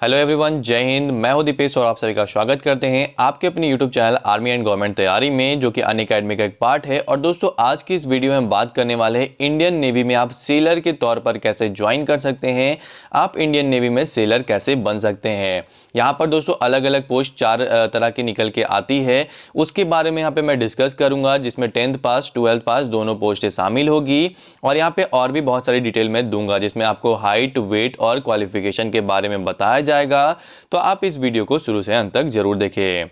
Hello everyone, जय हिंद। मैं हूं दीपेश और आप सभी का स्वागत करते हैं आपके अपने YouTube channel army and government तैयारी में, जो कि अनअकैडमी का एक पार्ट है। और दोस्तों, आज की इस वीडियो में हम बात करने वाले हैं इंडियन नेवी में आप सेलर के तौर पर कैसे ज्वाइन कर सकते हैं, आप इंडियन नेवी में सेलर कैसे बन सकते हैं। यहाँ पर दोस्तों अलग अलग पोस्ट 4 तरह की निकल के आती है, उसके बारे में यहाँ पे मैं डिस्कस करूंगा, जिसमें 10th पास 12th पास दोनों पोस्टें शामिल होगी। और यहाँ पे और भी बहुत सारी डिटेल में दूंगा, जिसमें आपको हाइट, वेट और क्वालिफिकेशन के बारे में बताया जाएगा। तो आप इस वीडियो को शुरू से अंत तक जरूर देखें।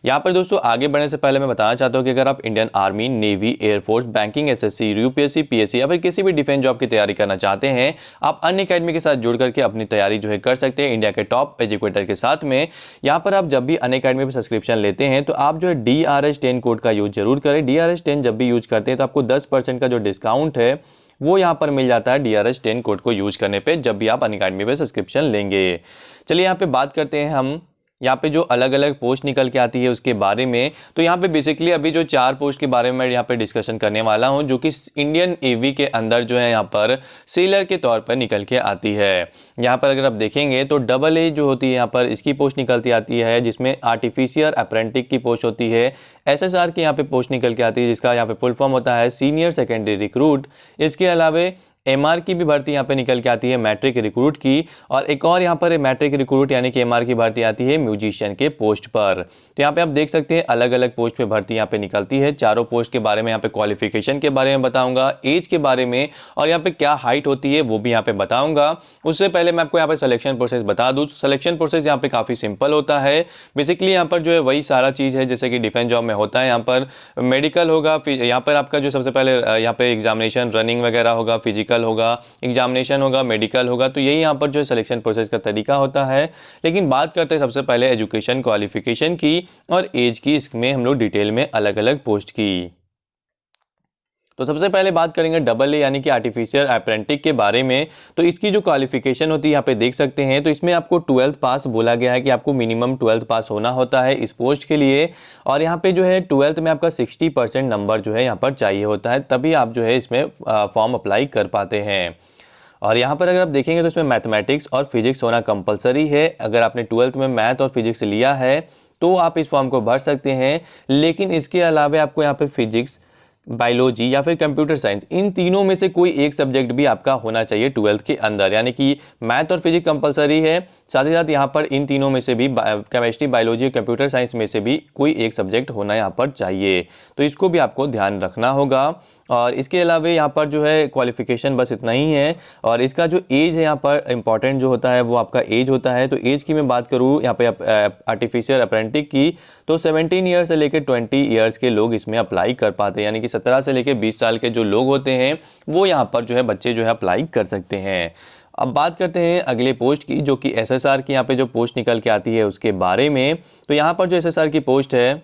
यहाँ पर दोस्तों आगे बढ़ने से पहले मैं बताना चाहता हूँ कि अगर आप Indian army, navy, air force, banking, SSC, UPSC, PSC या फिर किसी भी डिफेंस जॉब की तैयारी करना चाहते हैं, आप अनअकैडमी के साथ जुड़ करके अपनी तैयारी जो है कर सकते हैं इंडिया के टॉप एजुकेटर के साथ में। यहाँ पर आप जब भी अनअकैडमी पर सब्सक्रिप्शन लेते हैं तो आप जो है DRS10 कोड का यूज जरूर करें। DRS10 जब भी यूज करते हैं तो आपको 10% का जो डिस्काउंट है वो यहाँ पर मिल जाता है DRS10 कोड को यूज करने पे, जब भी आप अनअकैडमी पे सब्सक्रिप्शन लेंगे। चलिए यहाँ पे बात करते हैं हम यहाँ पे जो अलग अलग पोस्ट निकल के आती है उसके बारे में। तो यहाँ पे बेसिकली अभी जो 4 पोस्ट के बारे में मैं यहाँ पे डिस्कशन करने वाला हूँ, जो कि इंडियन नेवी के अंदर जो है यहाँ पर सेलर के तौर पर निकल के आती है। यहाँ पर अगर आप देखेंगे तो AA जो होती है यहाँ पर इसकी पोस्ट निकलती आती है, जिसमें आर्टिफिशियल अप्रेंटिस की पोस्ट होती है। SSR की यहाँ पे पोस्ट निकल के आती है, जिसका यहाँ पे फुल फॉर्म होता है सीनियर सेकेंडरी रिक्रूट। इसके अलावा MR की भी भर्ती यहाँ पे निकल के आती है, मैट्रिक रिक्रूट की। और एक और यहाँ पर मैट्रिक रिक्रूट यानी कि MR की भर्ती आती है म्यूजिशियन के पोस्ट पर। तो यहाँ पे आप देख सकते हैं अलग अलग पोस्ट पे भर्ती यहाँ पे निकलती है। चारों पोस्ट के बारे में यहाँ पे क्वालिफिकेशन के बारे में बताऊंगा, एज के बारे में, और यहाँ पे क्या हाइट होती है वो भी यहाँ पे बताऊंगा। उससे पहले मैं आपको यहाँ पे सिलेक्शन प्रोसेस बता दूँ। सिलेक्शन प्रोसेस यहाँ पे काफ़ी सिंपल होता है। बेसिकली यहाँ पर जो है वही सारा चीज़ है जैसे कि डिफेंस जॉब में होता है। यहाँ पर मेडिकल होगा, फिर यहाँ पर आपका जो सबसे पहले यहाँ पे एग्जामिनेशन, रनिंग वगैरह होगा, फिजिकल होगा, एग्जामिनेशन होगा, मेडिकल होगा। तो यही यहाँ पर जो है सिलेक्शन प्रोसेस का तरीका होता है। लेकिन बात करते हैं सबसे पहले एजुकेशन क्वालिफिकेशन की और एज की। इसमें हम लोग डिटेल में अलग अलग पोस्ट की। तो सबसे पहले बात करेंगे AA यानी कि आर्टिफिशियल अप्रेंटिस के बारे में। तो इसकी जो क्वालिफिकेशन होती है यहाँ पे देख सकते हैं। तो इसमें आपको 12th पास बोला गया है कि आपको मिनिमम 12th पास होना होता है इस पोस्ट के लिए। और यहाँ पे जो है 12th में आपका 60% नंबर जो है यहाँ पर चाहिए होता है, तभी आप जो है इसमें फॉर्म अप्लाई कर पाते हैं। और यहाँ पर अगर आप देखेंगे तो इसमें मैथमेटिक्स और फिजिक्स होना कंपलसरी है। अगर आपने 12th में मैथ और फिजिक्स लिया है तो आप इस फॉर्म को भर सकते हैं। लेकिन इसके अलावा आपको यहाँ पे फिजिक्स, बायोलॉजी या फिर कंप्यूटर साइंस, इन तीनों में से कोई एक सब्जेक्ट भी आपका होना चाहिए 12th के अंदर। यानी कि मैथ और फिजिक्स कंपलसरी है, साथ ही साथ यहाँ पर इन तीनों में से भी केमिस्ट्री, बायोलॉजी, कंप्यूटर साइंस में से भी कोई एक सब्जेक्ट होना यहाँ पर चाहिए। तो इसको भी आपको ध्यान रखना होगा। और इसके अलावा यहाँ पर जो है क्वालिफिकेशन बस इतना ही है। और इसका जो एज है यहाँ पर इंपॉर्टेंट जो होता है वो आपका एज होता है। तो एज की मैं बात करूँ यहाँ पे आर्टिफिशियल अप्रेंटिस की, तो 17 ईयर्स से लेकर 20 ईयर्स के लोग इसमें अप्लाई कर पाते हैं। यानी कि 17 से लेकर 20 साल के जो लोग होते हैं वो यहाँ पर जो है बच्चे जो है अप्लाई कर सकते हैं। अब बात करते हैं अगले पोस्ट की, जो कि SSR की यहाँ पे जो पोस्ट निकल के आती है उसके बारे में। तो यहाँ पर जो SSR की पोस्ट है,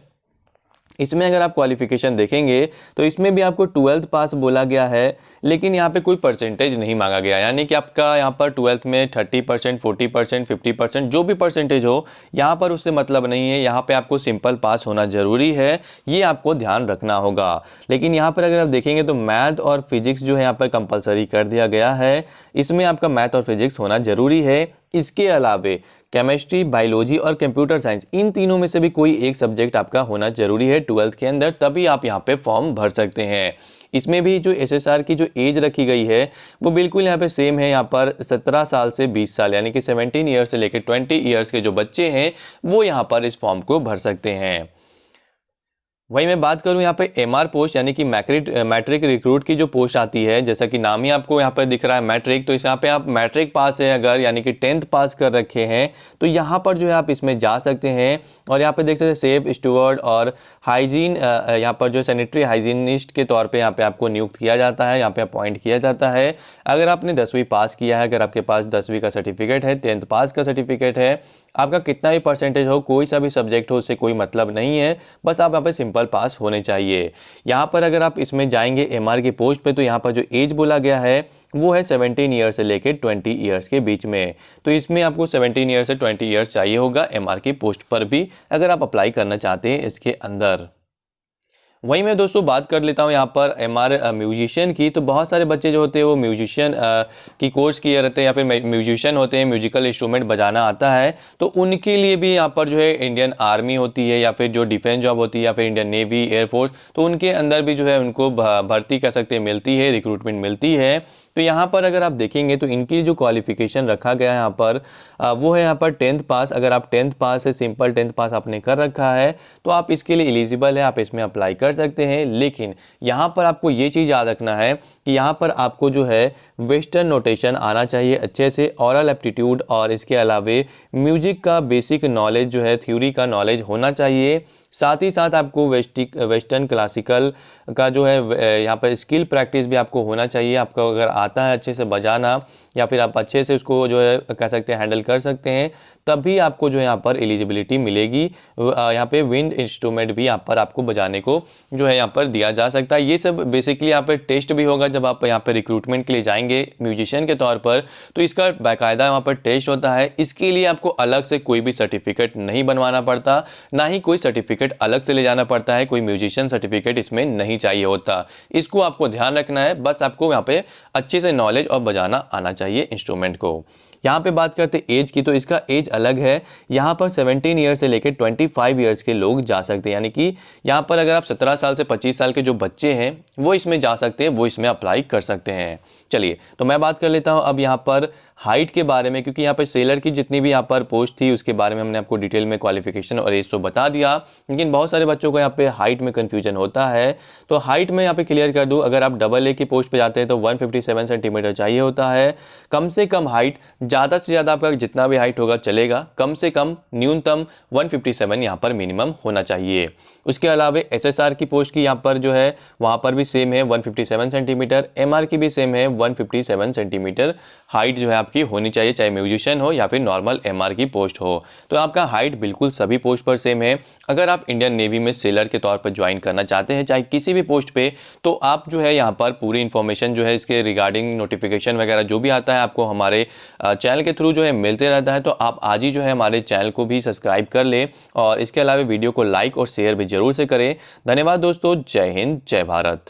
इसमें अगर आप क्वालिफिकेशन देखेंगे तो इसमें भी आपको 12th पास बोला गया है, लेकिन यहाँ पे कोई परसेंटेज नहीं मांगा गया। यानी कि आपका यहाँ पर 12th में 30%, 40%, 50% जो भी परसेंटेज हो, यहाँ पर उससे मतलब नहीं है। यहाँ पे आपको सिंपल पास होना ज़रूरी है, ये आपको ध्यान रखना होगा। लेकिन यहाँ पर अगर आप देखेंगे तो मैथ और फिजिक्स जो है यहाँ पर कंपलसरी कर दिया गया है। इसमें आपका मैथ और फिजिक्स होना ज़रूरी है। इसके अलावे केमिस्ट्री, बायोलॉजी और कंप्यूटर साइंस, इन तीनों में से भी कोई एक सब्जेक्ट आपका होना जरूरी है 12th के अंदर, तभी आप यहाँ पे फॉर्म भर सकते हैं। इसमें भी जो SSR की जो एज रखी गई है वो बिल्कुल यहाँ पे सेम है। यहाँ पर 17 साल से 20 साल यानी कि 17 ईयर्स से लेकर 20 ईयर्स के जो बच्चे हैं वो यहाँ पर इस फॉर्म को भर सकते हैं। वही मैं बात करूं यहाँ पे MR पोस्ट यानी कि मैट्रिक रिक्रूट की जो पोस्ट आती है, जैसा कि नाम ही आपको यहाँ पर दिख रहा है मैट्रिक, तो इस यहाँ पे आप मैट्रिक पास है अगर, यानी कि 10th पास कर रखे हैं, तो यहाँ पर जो है आप इसमें जा सकते हैं। और यहाँ पे देख सकते हैं सेफ स्टूवर्ड और हाइजीन, यहाँ पर जो सैनिटरी हाइजीनिस्ट के तौर पर यहाँ पे आपको नियुक्त किया जाता है, यहाँ पे अपॉइंट किया जाता है। अगर आपने 10वीं पास किया है, अगर आपके पास 10वीं का सर्टिफिकेट है, 10th पास का सर्टिफिकेट है, आपका कितना भी परसेंटेज हो, कोई सा भी सब्जेक्ट हो, उससे कोई मतलब नहीं है, बस आप यहाँ पे सिंपल पास होने चाहिए। यहाँ पर अगर आप इसमें जाएंगे MR की पोस्ट पे, तो यहाँ पर जो एज बोला गया है वो है 17 ईयर्स से लेकर 20 ईयर्स के बीच में। तो इसमें आपको 17 ईयर्स से 20 ईयर्स चाहिए होगा MR की पोस्ट पर भी, अगर आप अप्लाई करना चाहते हैं इसके अंदर। वहीं मैं दोस्तों बात कर लेता हूँ यहाँ पर एमआर म्यूजिशियन की। तो बहुत सारे बच्चे जो होते हैं वो म्यूजिशियन की कोर्स किए रहते हैं या फिर म्यूजिशियन होते हैं, म्यूजिकल इंस्ट्रूमेंट बजाना आता है। तो उनके लिए भी यहाँ पर जो है इंडियन आर्मी होती है या फिर जो डिफेंस जॉब होती है या फिर इंडियन नेवी, एयरफोर्स, तो उनके अंदर भी जो है उनको भर्ती कह सकते हैं मिलती है, रिक्रूटमेंट मिलती है। तो यहाँ पर अगर आप देखेंगे तो इनकी जो क्वालिफिकेशन रखा गया है यहाँ पर वो है यहाँ पर 10th पास। अगर आप 10th पास है, सिंपल 10th पास आपने कर रखा है तो आप इसके लिए एलिजिबल है, आप इसमें अप्लाई कर सकते हैं। लेकिन यहाँ पर आपको ये चीज़ याद रखना है कि यहाँ पर आपको जो है वेस्टर्न नोटेशन आना चाहिए अच्छे से, ऑरल एप्टीट्यूड, और इसके अलावे म्यूजिक का बेसिक नॉलेज जो है, थ्योरी का नॉलेज होना चाहिए। साथ ही साथ आपको वेस्टर्न क्लासिकल का जो है यहाँ पर स्किल प्रैक्टिस भी आपको होना चाहिए। आपको अगर आता है अच्छे से बजाना या फिर आप अच्छे से उसको जो है कह सकते हैं हैंडल कर सकते हैं, तभी आपको जो है यहाँ पर एलिजिबिलिटी मिलेगी। यहाँ पे विंड इंस्ट्रूमेंट भी यहाँ पर आपको बजाने को जो है यहाँ पर दिया जा सकता है। ये सब बेसिकली यहाँ पर टेस्ट भी होगा जब आप यहाँ पर रिक्रूटमेंट के लिए जाएंगे म्यूजिशियन के तौर पर, तो इसका बाकायदा यहाँ पर टेस्ट होता है। इसके लिए आपको अलग से कोई भी सर्टिफिकेट नहीं बनवाना पड़ता, ना ही कोई सर्टिफिकेट अलग से ले जाना पड़ता है। कोई म्यूजिशियन सर्टिफिकेट इसमें नहीं चाहिए होता। इसको आपको ध्यान रखना है, बस आपको यहाँ पे अच्छे से नॉलेज और बजाना आना चाहिए इंस्ट्रूमेंट को। यहाँ पे बात करते एज की, तो इसका एज अलग है। यहाँ पर 17 ईयर से लेकर 25 ईयर्स के लोग जा सकते हैं, यानी कि यहाँ पर अगर आप 17 साल से 25 साल के जो बच्चे हैं वो इसमें जा सकते हैं, वो इसमें अप्लाई कर सकते हैं। चलिए तो मैं बात कर लेता हूँ अब यहाँ पर हाइट के बारे में, क्योंकि यहाँ पर सेलर की जितनी भी यहाँ पर पोस्ट थी उसके बारे में हमने आपको डिटेल में क्वालिफिकेशन और एज तो बता दिया, लेकिन बहुत सारे बच्चों को यहाँ पे हाइट में कन्फ्यूजन होता है। तो हाइट में यहाँ पे क्लियर कर दूँ, अगर आप AA की पोस्ट पे जाते हैं तो 157 सेंटीमीटर चाहिए होता है कम से कम हाइट। ज़्यादा से ज़्यादा आपका जितना भी हाइट होगा चलेगा, कम से कम न्यूनतम 157 यहाँ पर मिनिमम होना चाहिए। उसके अलावा SSR की पोस्ट की यहाँ पर जो है वहाँ पर भी सेम है 157 सेंटीमीटर, MR की भी सेम है 157 सेंटीमीटर हाइट जो है आपकी होनी चाहिए, चाहे म्यूजिशियन हो या फिर नॉर्मल MR की पोस्ट हो। तो आपका हाइट बिल्कुल सभी पोस्ट पर सेम है। अगर आप इंडियन नेवी में सेलर के तौर पर ज्वाइन करना चाहते हैं चाहे किसी भी पोस्ट पे, तो आप जो है यहाँ पर पूरी इन्फॉर्मेशन जो है इसके रिगार्डिंग नोटिफिकेशन वगैरह जो भी आता है आपको हमारे चैनल के थ्रू जो है मिलते रहता है। तो आप आज ही जो है हमारे चैनल को भी सब्सक्राइब कर लें और इसके अलावा वीडियो को लाइक और शेयर भी जरूर से करें। धन्यवाद दोस्तों, जय हिंद, जय भारत।